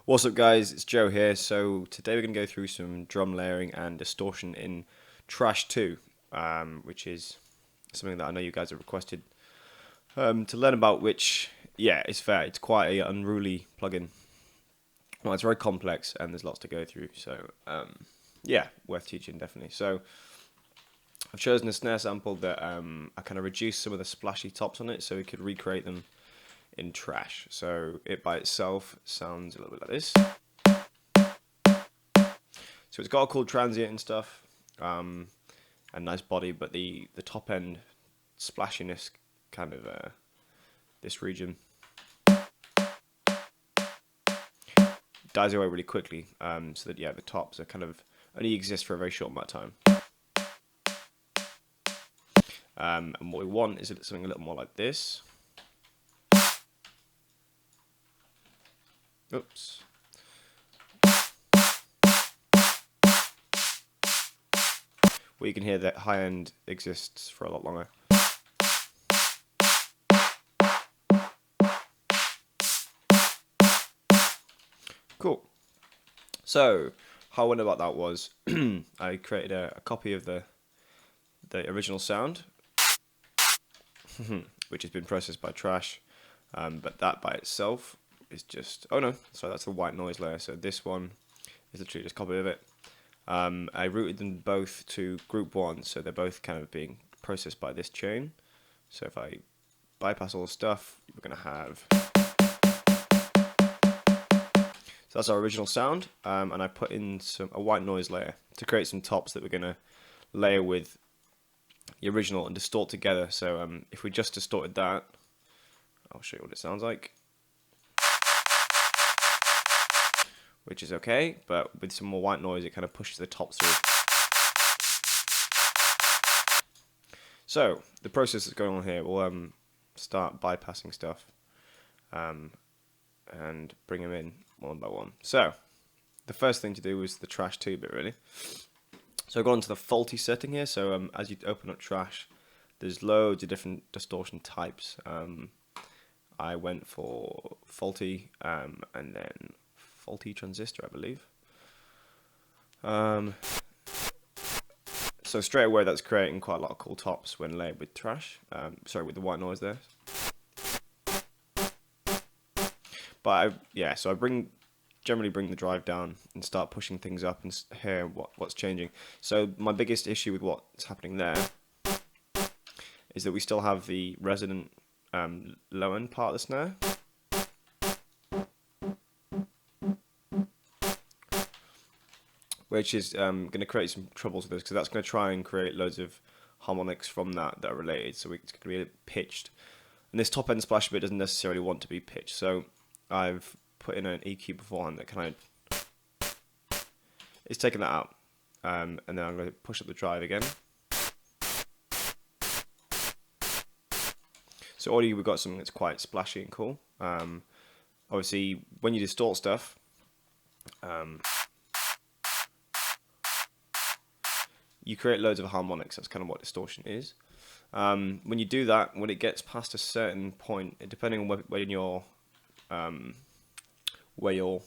What's up guys, it's Joe here. So today we're going to go through some drum layering and distortion in Trash 2, which is something that I know you guys have requested to learn about, which, yeah, it's fair. It's quite an unruly plugin. Well, it's very complex and there's lots to go through, so yeah, worth teaching definitely. So I've chosen a snare sample that I kind of reduced some of the splashy tops on it so we could recreate them in Trash. So it by itself sounds a little bit like this. So it's got a cool transient and stuff, and nice body, but the top end splashiness kind of this region dies away really quickly. So that, yeah, the tops are kind of only exist for a very short amount of time. And what we want is something a little more like this. Oops. Where you can hear that high end exists for a lot longer. Cool. So how I went about that was I created a copy of the original sound, which has been processed by Trash, but that by itself is just, oh no, sorry, that's the white noise layer. So this one is literally just a copy of it. I routed them both to group 1, so they're both kind of being processed by this chain. So if I bypass all the stuff, we're going to have... So that's our original sound, and I put in a white noise layer to create some tops that we're going to layer with the original and distort together. So if we just distorted that, I'll show you what it sounds like. Which is okay, but with some more white noise, it kind of pushes the top through. So the process that's going on here, we'll start bypassing stuff and bring them in one by one. So the first thing to do is the Trash 2 bit, really. So I've gone to the faulty setting here. So as you open up Trash, there's loads of different distortion types. I went for faulty and then faulty transistor, I believe. So straight away that's creating quite a lot of cool tops when layered with Trash. Sorry, with the white noise there. But so I generally bring the drive down and start pushing things up and hear what's changing. So my biggest issue with what's happening there is that we still have the resonant low end part of the snare. Which is going to create some troubles with this, because that's going to try and create loads of harmonics from that are related, so it's going to be pitched. And this top end splash bit doesn't necessarily want to be pitched, so I've put in an EQ beforehand that kind of is taking that out, and then I'm going to push up the drive again. So already we've got something that's quite splashy and cool. Obviously, when you distort stuff, you create loads of harmonics. That's kind of what distortion is. When you do that, when it gets past a certain point, depending on where your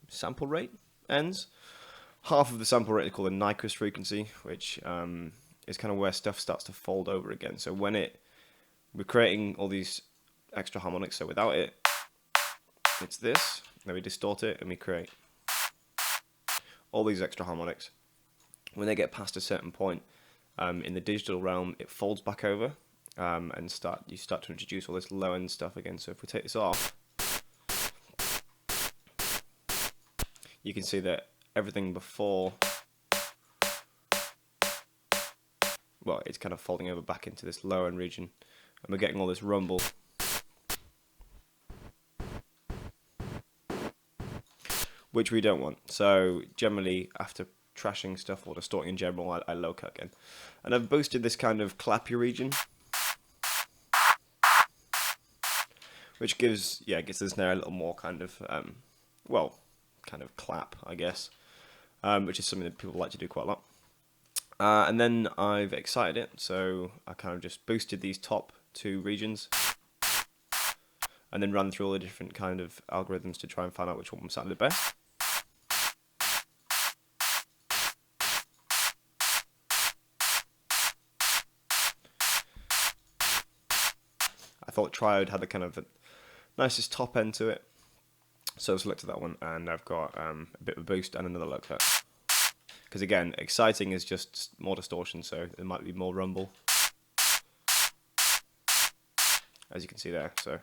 sample rate ends, half of the sample rate is called a Nyquist frequency, which is kind of where stuff starts to fold over again. So when we're creating all these extra harmonics, so without it, it's this. Then we distort it and we create all these extra harmonics. When they get past a certain point in the digital realm, it folds back over and you start to introduce all this low end stuff again. So if we take this off, you can see that everything before, well, it's kind of folding over back into this low end region, and we're getting all this rumble. Which we don't want. So generally, after trashing stuff or distorting in general, I low cut again, and I've boosted this kind of clappy region, which gives the snare a little more kind of kind of clap, I guess, which is something that people like to do quite a lot. And then I've excited it, so I kind of just boosted these top 2 regions, and then run through all the different kind of algorithms to try and find out which one sounded best. I thought Triode had the kind of the nicest top end to it, so I selected that one, and I've got a bit of a boost and another low cut. Because again, exciting is just more distortion, so there might be more rumble, as you can see there. So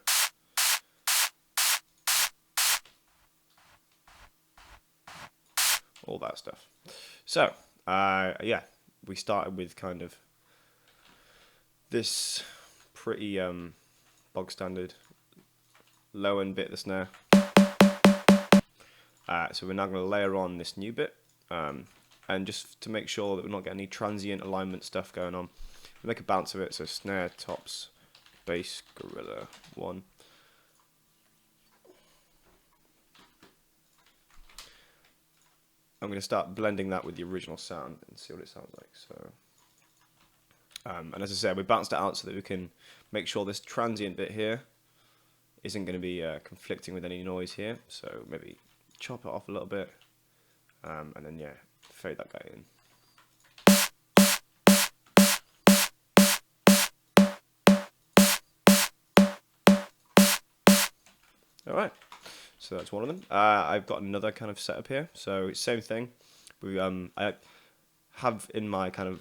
all that stuff. So yeah, we started with kind of this pretty bog standard low end bit of the snare. So we're now going to layer on this new bit, and just to make sure that we're not getting any transient alignment stuff going on, we make a bounce of it. So snare, tops, bass, gorilla 1. I'm going to start blending that with the original sound and see what it sounds like. So, and as I said, we bounced it out so that we can make sure this transient bit here isn't going to be conflicting with any noise here. So maybe chop it off a little bit, and then yeah, fade that guy in. All right. So that's one of them. I've got another kind of setup here. So it's same thing. We I have in my kind of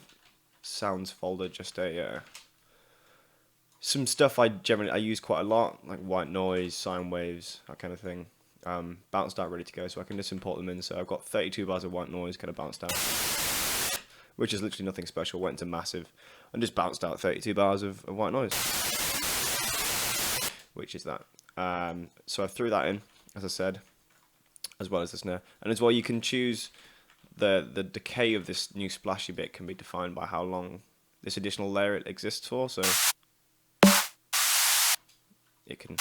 sounds folder just a some stuff I use quite a lot, like white noise, sine waves, that kind of thing. Bounced out, ready to go, so I can just import them in. So I've got 32 bars of white noise kind of bounced out, which is literally nothing special. Went into massive and just bounced out 32 bars of white noise, which is that. So I threw that in, as I said, as well as the snare. And as well, you can choose the decay of this new splashy bit can be defined by how long this additional layer it exists for. So it can.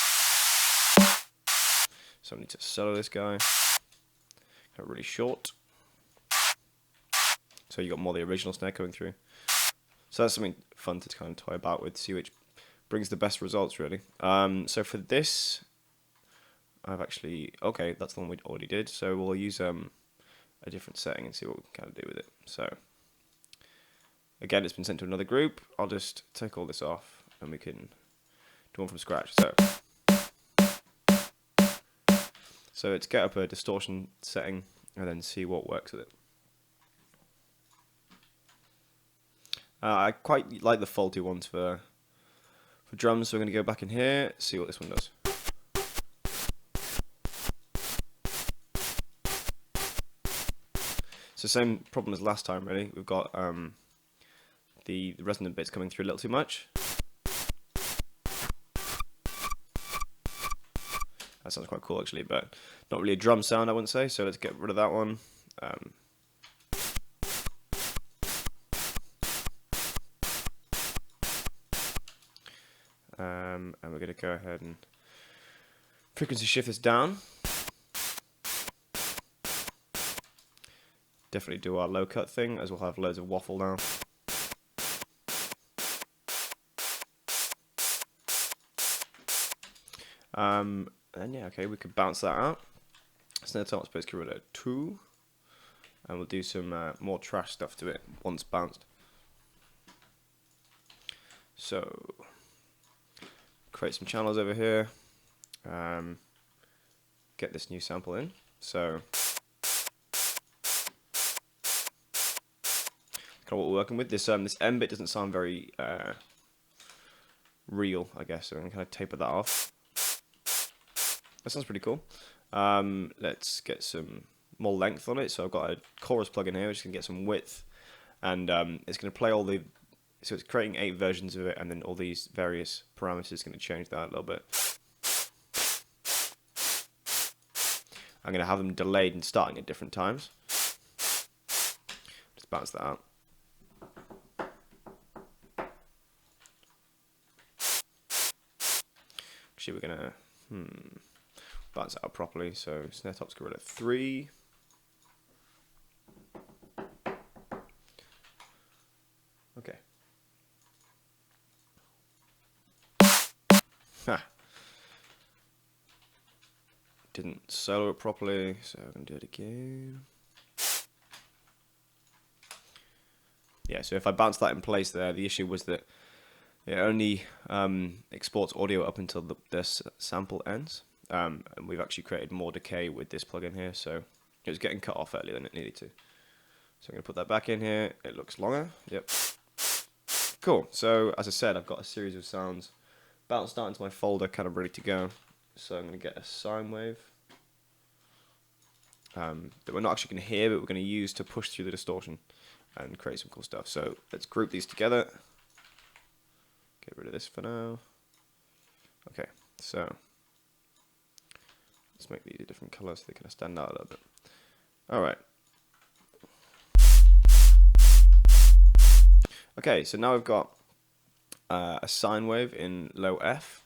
So I need to solo this guy. Got really short. So you got more of the original snare coming through. So that's something fun to kind of toy about with, see which brings the best results really. So for this, I've actually, okay, that's the one we already did. So we'll use a different setting and see what we can kind of do with it. So again, it's been sent to another group. I'll just take all this off and we can do one from scratch. So let's get up a distortion setting and then see what works with it. I quite like the faulty ones for drums, so we're going to go back in here, see what this one does. So same problem as last time really, we've got the resonant bits coming through a little too much. That sounds quite cool actually, but not really a drum sound I wouldn't say, so let's get rid of that one. And we're going to go ahead and frequency shift this down. Definitely do our low cut thing, as we'll have loads of waffle now. And yeah, okay, we could bounce that out. Snare top space gorilla 2, and we'll do some more trash stuff to it once bounced. So create some channels over here. Get this new sample in. So kind of what we're working with. This this M bit doesn't sound very real, I guess. So I'm gonna kind of taper that off. That sounds pretty cool. Let's get some more length on it. So I've got a chorus plugin here, which can get some width, and it's going to play all the. So it's creating 8 versions of it, and then all these various parameters going to change that a little bit. I'm going to have them delayed and starting at different times. Just bounce that out. Actually, we're going to bounce it out properly. So snare tops gorilla 3. Okay. didn't solo it properly, so I'm going to do it again. Yeah, so if I bounce that in place there, the issue was that it only exports audio up until this sample ends. And we've actually created more decay with this plugin here, so it was getting cut off earlier than it needed to. So I'm going to put that back in here. It looks longer. Yep. Cool. So as I said, I've got a series of sounds bounced out into my folder, kind of ready to go. So I'm going to get a sine wave that we're not actually going to hear, but we're going to use to push through the distortion and create some cool stuff. So let's group these together. Get rid of this for now. Okay, so let's make these a different color so they kind of stand out a little bit. All right. Okay, so now we've got a sine wave in low F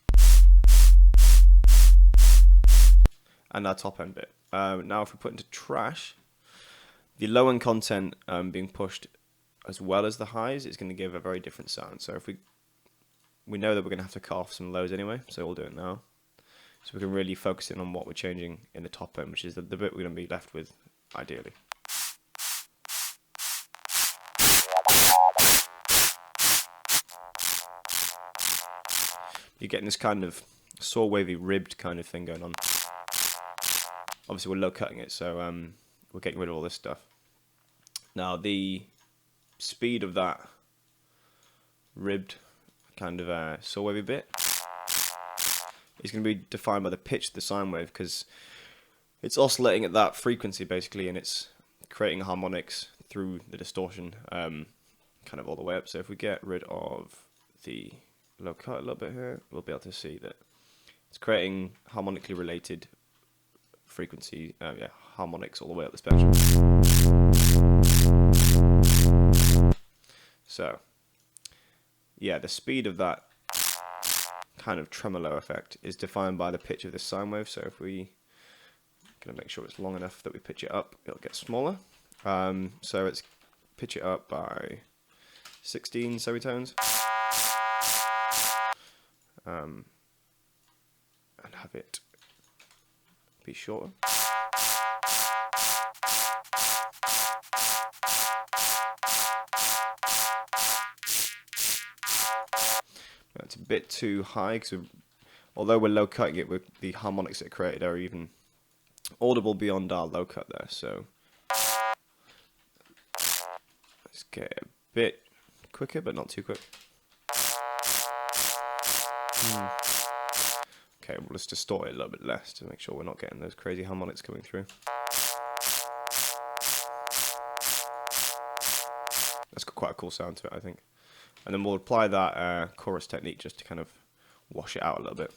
and our top end bit. Now if we put into trash, the low end content being pushed as well as the highs is going to give a very different sound. So if we know that we're going to have to cut off some lows anyway, so we'll do it now. So we can really focus in on what we're changing in the top end, which is the bit we're going to be left with ideally. You're getting this kind of saw wavy ribbed kind of thing going on. Obviously we're low cutting it, so we're getting rid of all this stuff. Now the speed of that ribbed kind of saw wavy bit is going to be defined by the pitch of the sine wave, because it's oscillating at that frequency basically, and it's creating harmonics through the distortion kind of all the way up. So if we get rid of the low cut a little bit here, we'll be able to see that it's creating harmonically related frequency, harmonics all the way up the spectrum. So yeah, the speed of that kind of tremolo effect is defined by the pitch of this sine wave. So if we gonna make sure it's long enough that we pitch it up, it'll get smaller. So let's pitch it up by 16 semitones. And have it be shorter. That's a bit too high, because although we're low cutting it, the harmonics that are created are even audible beyond our low cut there. So let's get it a bit quicker, but not too quick. Okay, well, let's distort it a little bit less to make sure we're not getting those crazy harmonics coming through. That's got quite a cool sound to it, I think. And then we'll apply that chorus technique just to kind of wash it out a little bit.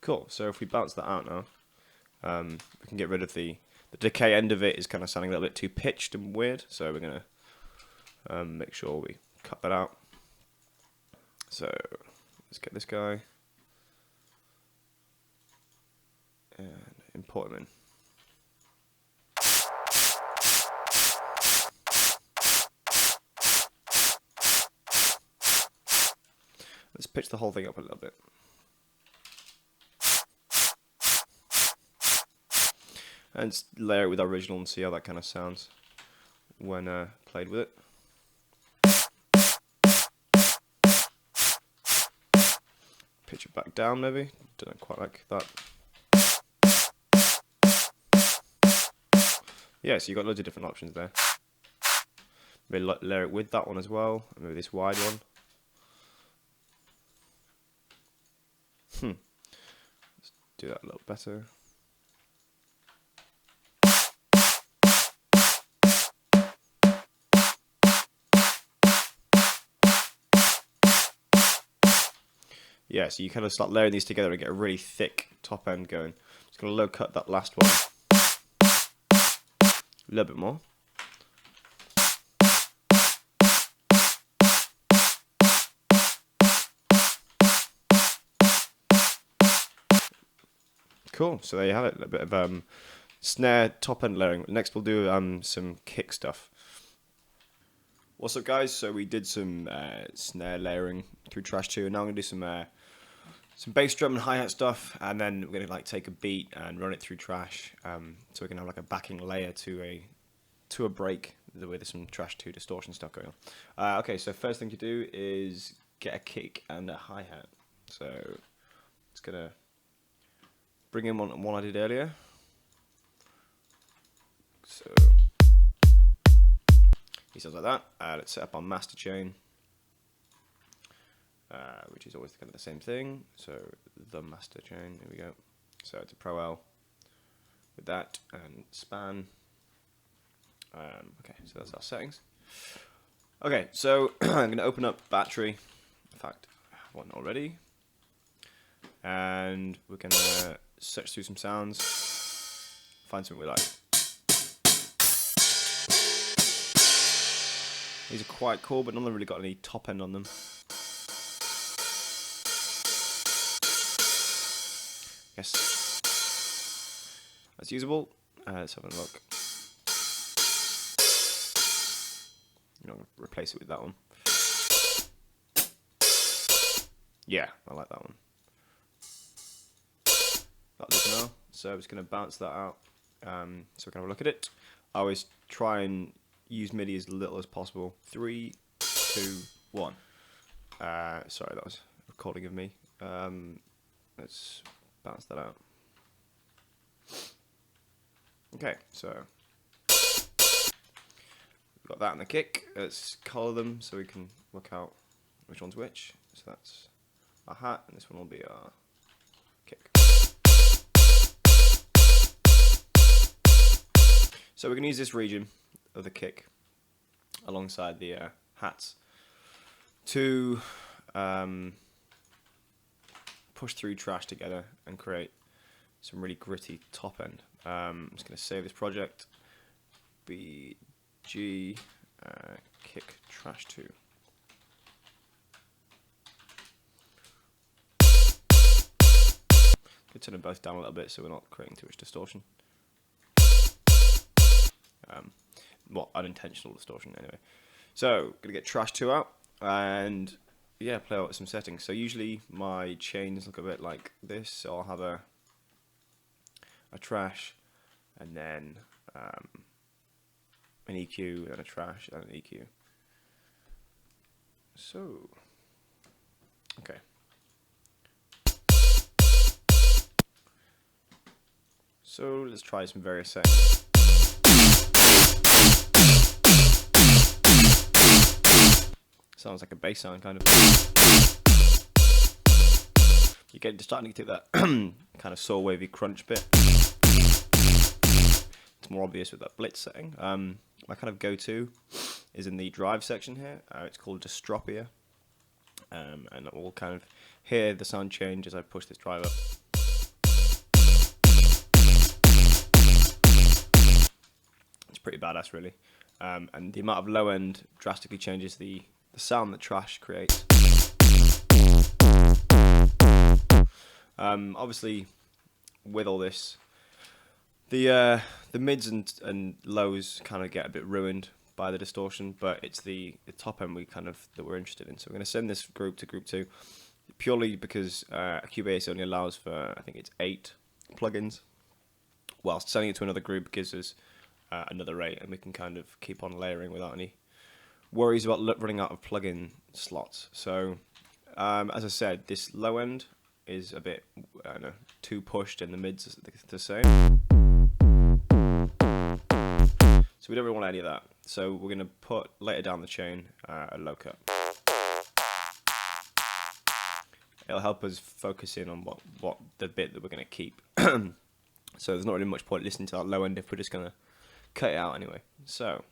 Cool, so if we bounce that out now, we can get rid of the decay end of it. Is kind of sounding a little bit too pitched and weird, so we're going to make sure we cut that out. So let's get this guy and import him in. Let's pitch the whole thing up a little bit. And layer it with our original and see how that kind of sounds when played with it. Pitch it back down maybe. Don't quite like that. Yeah, so you've got loads of different options there. Maybe layer it with that one as well. Maybe this wide one. Let's do that a little better. Yeah, so you kind of start layering these together and get a really thick top end going. Just going to low cut that last one a little bit more. Cool, so there you have it, a bit of snare top end layering. Next we'll do some kick stuff. What's up, guys? So we did some snare layering through Trash 2, and now I'm gonna do some bass drum and hi-hat stuff, and then we're gonna like take a beat and run it through Trash, so we can have like a backing layer to a break with some Trash 2 distortion stuff going on. Okay, so first thing to do is get a kick and a hi-hat. So it's gonna bring in one I did earlier. So he sounds like that. Let's set up our master chain, which is always kind of the same thing. So the master chain, here we go. So it's a Pro L with that and span. Okay, so that's our settings. Okay, so I'm going to open up battery. In fact, I have one already. And we're going to search through some sounds, find something we like. These are quite cool, but none of them really got any top end on them. Yes, that's usable. Let's have a look. I'm going to replace it with that one. Yeah, I like that one. That'll do for now. So I'm just going to bounce that out. So we can have a look at it. I always try and use MIDI as little as possible. 3, 2, 1. Sorry, that was a recording of me. Let's bounce that out. Okay, so we've got that and the kick. Let's color them so we can work out which one's which. So that's our hat, and this one will be our kick. So we're going to use this region of the kick alongside the hats to push through Trash together and create some really gritty top end. I'm just going to save this project, BG kick Trash 2. Could turn them both down a little bit so we're not creating too much distortion. Well, unintentional distortion anyway. So, gonna get Trash 2 out and yeah, play out with some settings. So usually my chains look a bit like this. So I'll have a Trash and then an EQ and a Trash and an EQ. So, okay. So let's try some various settings. Sounds like a bass sound, kind of. You get starting to get that kind of saw wavy crunch bit. It's more obvious with that blitz setting. My kind of go-to is in the drive section here. It's called Distorting, and we'll kind of hear the sound change as I push this drive up. It's pretty badass, really. And the amount of low end drastically changes the sound that Trash creates. Obviously, with all this, the mids and lows kind of get a bit ruined by the distortion, but it's the top end that we're interested in. So we're going to send this group to group 2, purely because Cubase only allows for, I think it's 8 plugins, whilst sending it to another group gives us another rate, and we can kind of keep on layering without any worries about running out of plugin slots. So as I said, this low end is a bit too pushed, and the mids are the same. So we don't really want any of that. So we're going to put later down the chain a low cut. It'll help us focus in on what the bit that we're going to keep. So there's not really much point listening to that low end if we're just going to cut it out anyway. So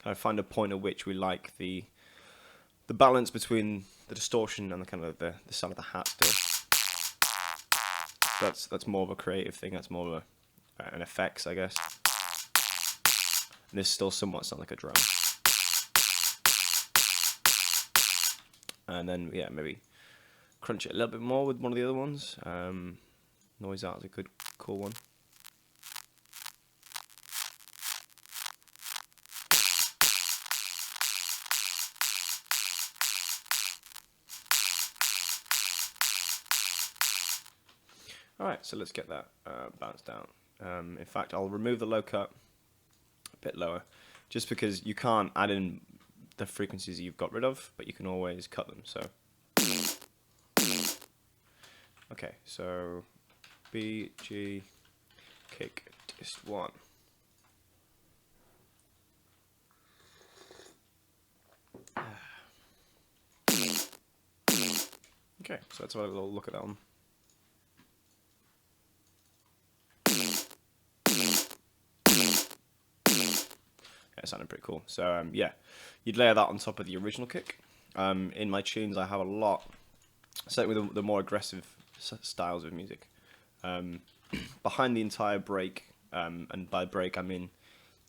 kind of find a point at which we like the balance between the distortion and the kind of the sound of the hat still. That's more of a creative thing. That's more of an effects, I guess. And this still somewhat sounds like a drum. And then yeah, maybe crunch it a little bit more with one of the other ones. Noise Art is a good, cool one. Alright, so let's get that bounced down. In fact, I'll remove the low cut a bit lower, just because you can't add in the frequencies you've got rid of, but you can always cut them. So, okay, so B, G, kick, dist 1. Okay, so let's have a little look at that one. Yeah, it sounded pretty cool. So yeah, you'd layer that on top of the original kick. In my tunes, I have a lot, certainly with the more aggressive styles of music. Behind the entire break, and by break I mean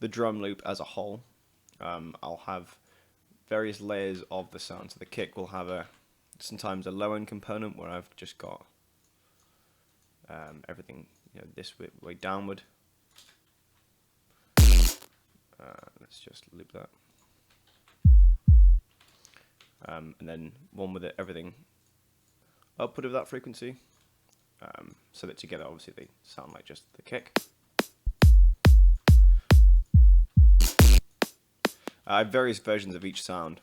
the drum loop as a whole, I'll have various layers of the sound. So the kick will have sometimes a low end component where I've just got everything, this way downward. Let's just loop that. And then one with everything output of that frequency, so that together obviously they sound like just the kick. I have various versions of each sound,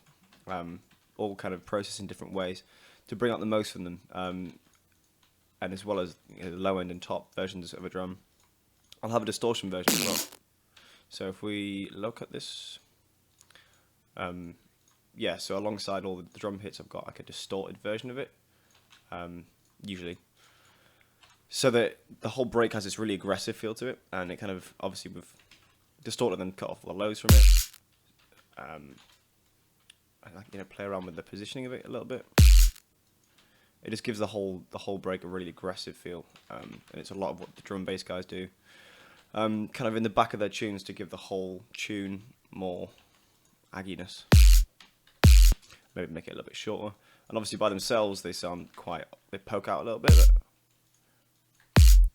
all kind of processed in different ways to bring out the most from them, and as well as the low end and top versions of a drum. I'll have a distortion version as well. So if we low cut this, yeah, so alongside all the drum hits I've got like a distorted version of it, usually, so that the whole break has this really aggressive feel to it, and it kind of, obviously with distorted then cut off the lows from it. I like, play around with the positioning of it a little bit. It just gives the whole break a really aggressive feel, and it's a lot of what the drum and bass guys do. Kind of in the back of their tunes to give the whole tune more agginess. Maybe make it a little bit shorter. And obviously by themselves they sound they poke out a little bit.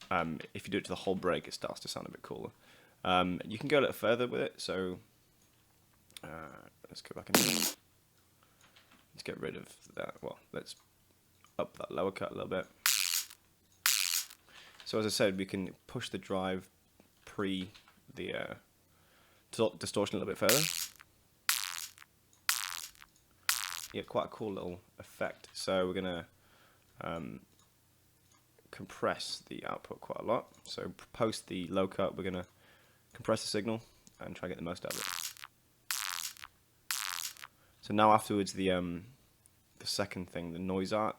But, if you do it to the whole break, it starts to sound a bit cooler. You can go a little further with it. So let's go back in here. Let's get rid of that. Well, let's up that lower cut a little bit. So as I said, we can push the drive pre the distortion a little bit further. Yeah, quite a cool little effect. So we're gonna compress the output quite a lot. So post the low cut, we're gonna compress the signal and try to get the most out of it. So now afterwards, the second thing, the noise art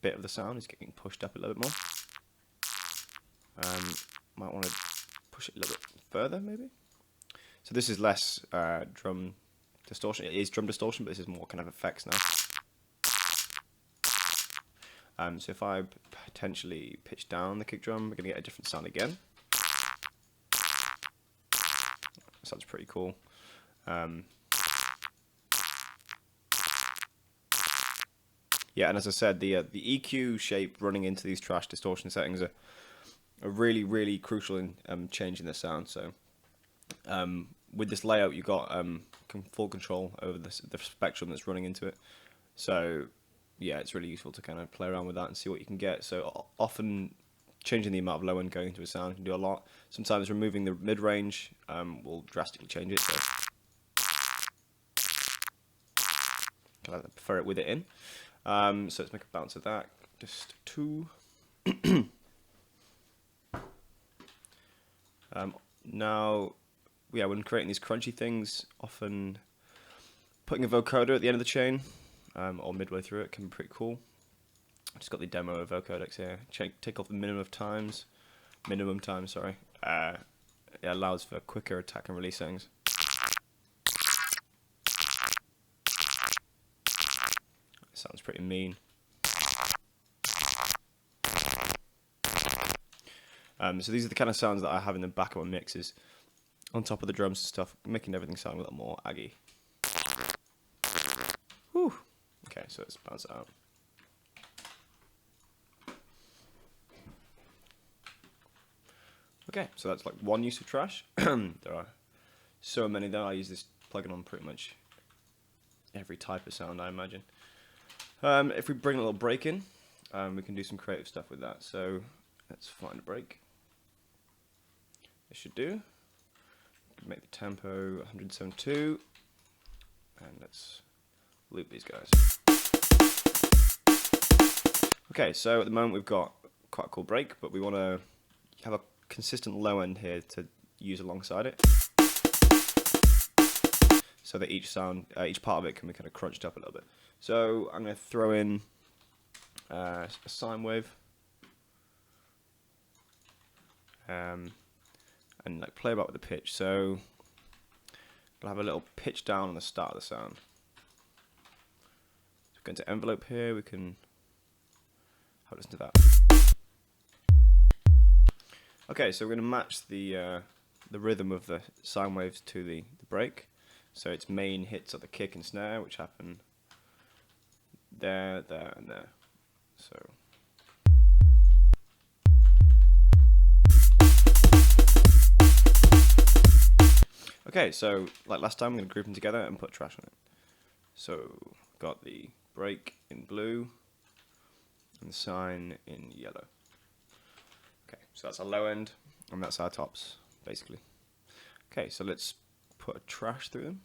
bit of the sound is getting pushed up a little bit more. Might want to push it a little bit further, maybe. So this is less drum distortion. It is drum distortion, but this is more kind of effects now. So if I potentially pitch down the kick drum, we're going to get a different sound again. Sounds pretty cool. Yeah, and as I said, the EQ shape running into these trash distortion settings are really, really crucial in changing the sound. So with this layout, you've got full control over the spectrum that's running into it. So yeah, it's really useful to kind of play around with that and see what you can get. So often changing the amount of low end going into a sound can do a lot. Sometimes removing the mid range will drastically change it. So I prefer it with it in. So let's make a bounce of that. Just 2. Now, yeah, when creating these crunchy things, often putting a vocoder at the end of the chain or midway through it can be pretty cool. I've just got the demo of vocodecs here. Take off the minimum time, sorry. It allows for quicker attack and release settings. It sounds pretty mean. So these are the kind of sounds that I have in the back of my mixes, on top of the drums and stuff, making everything sound a little more aggy. Whew. Okay, so let's bounce it out. Okay, so that's like one use of trash. There are so many though. I use this plugin on pretty much every type of sound, I imagine. If we bring a little break in, we can do some creative stuff with that. So let's find a break. This should do. Make the tempo 172, and let's loop these guys. Okay, so at the moment we've got quite a cool break, but we want to have a consistent low end here to use alongside it, so that each part of it can be kind of crunched up a little bit. So I'm going to throw in a sine wave, and like play about with the pitch. So I'll have a little pitch down on the start of the sound. So go into envelope here. We can have a listen to that. Okay, so we're going to match the rhythm of the sine waves to the break. So its main hits are the kick and snare, which happen there, there, and there. So. Okay, so like last time, I'm going to group them together and put trash on it. So got the break in blue and the sine in yellow. Okay, so that's our low end and that's our tops, basically. Okay, so let's put a trash through them.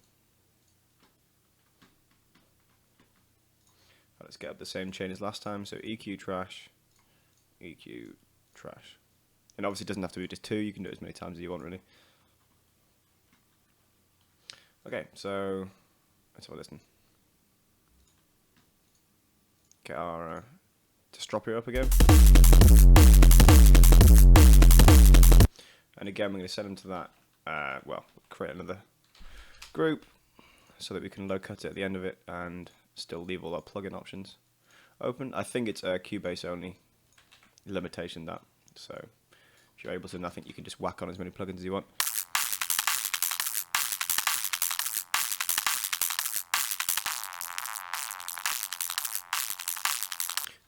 Let's get up the same chain as last time. So EQ trash, EQ trash. And obviously it doesn't have to be just two, you can do it as many times as you want, really. Okay, so let's have a listen. Get our distropper up again. And again, we're going to send them to that, well, create another group so that we can low cut it at the end of it and still leave all our plugin options open. I think it's a Cubase only limitation, that. So if you're Ableton, I think you can just whack on as many plugins as you want.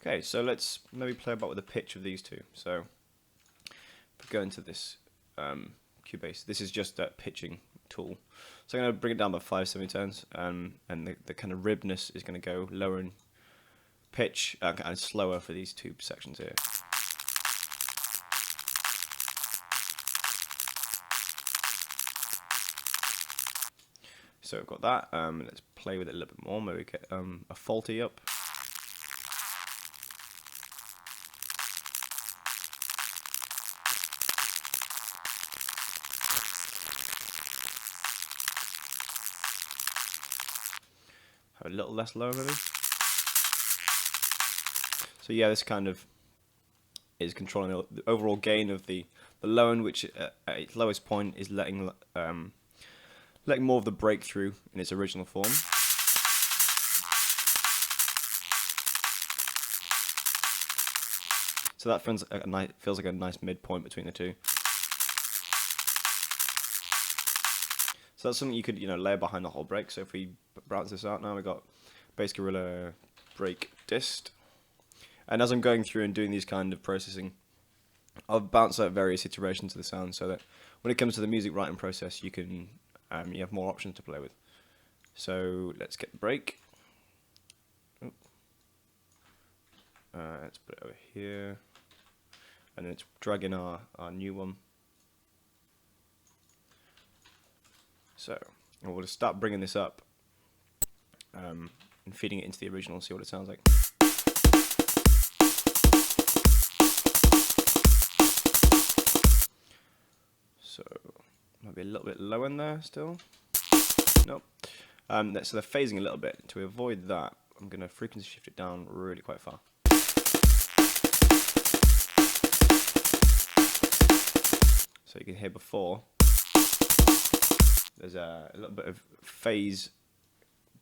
Okay, so let's maybe play about with the pitch of these two. So if we go into this Cubase, this is just that pitching tool. So I'm going to bring it down by 5 semitones, and the kind of ribness is going to go lower in pitch and slower for these two sections here. So we've got that. Let's play with it a little bit more. Maybe get a faulty up. A little less low, maybe. So yeah, this kind of is controlling the overall gain of the low end, which at its lowest point is letting more of the breakthrough in its original form. So that feels like a nice midpoint between the two. So that's something you could, layer behind the whole break. So if we branch this out now, we've got Bass Gorilla break dist. And as I'm going through and doing these kind of processing, I'll bounce out various iterations of the sound so that when it comes to the music writing process, you can you have more options to play with. So let's get the break. Let's put it over here. And then let's drag in our new one. So we'll just start bringing this up and feeding it into the original and see what it sounds like. So might be a little bit low in there still. Nope. So they're phasing a little bit. To avoid that, I'm going to frequency shift it down really quite far. So you can hear before there's a little bit of phase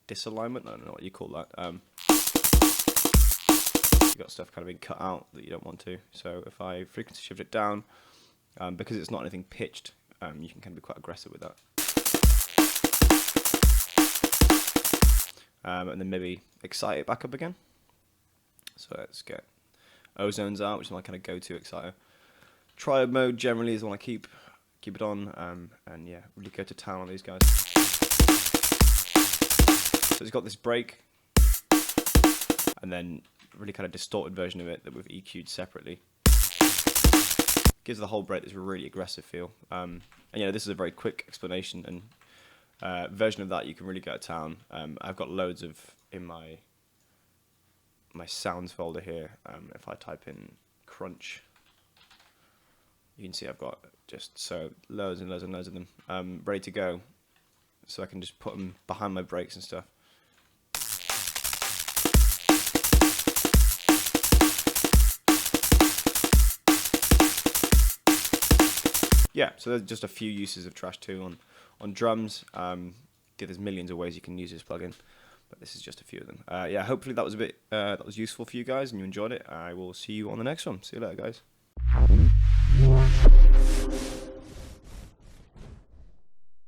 disalignment. I don't know what you call that. You've got stuff kind of being cut out that you don't want to. So if I frequency shift it down, because it's not anything pitched, you can kind of be quite aggressive with that. And then maybe excite it back up again. So let's get Ozones out, which is my kind of go-to exciter. Triode mode generally is the one I keep it on, and yeah, really go to town on these guys. So it's got this break, and then really kind of distorted version of it that we've EQ'd separately. Gives the whole break this really aggressive feel. And you know, this is a very quick explanation and version of that you can really go to town. I've got loads of in my sounds folder here. If I type in crunch, you can see I've got just loads and loads and loads of them ready to go, so I can just put them behind my breaks and stuff. Yeah, so there's just a few uses of Trash 2 on drums. There's millions of ways you can use this plugin, but this is just a few of them. Yeah, hopefully that was that was useful for you guys and you enjoyed it. I will see you on the next one. See you later, guys.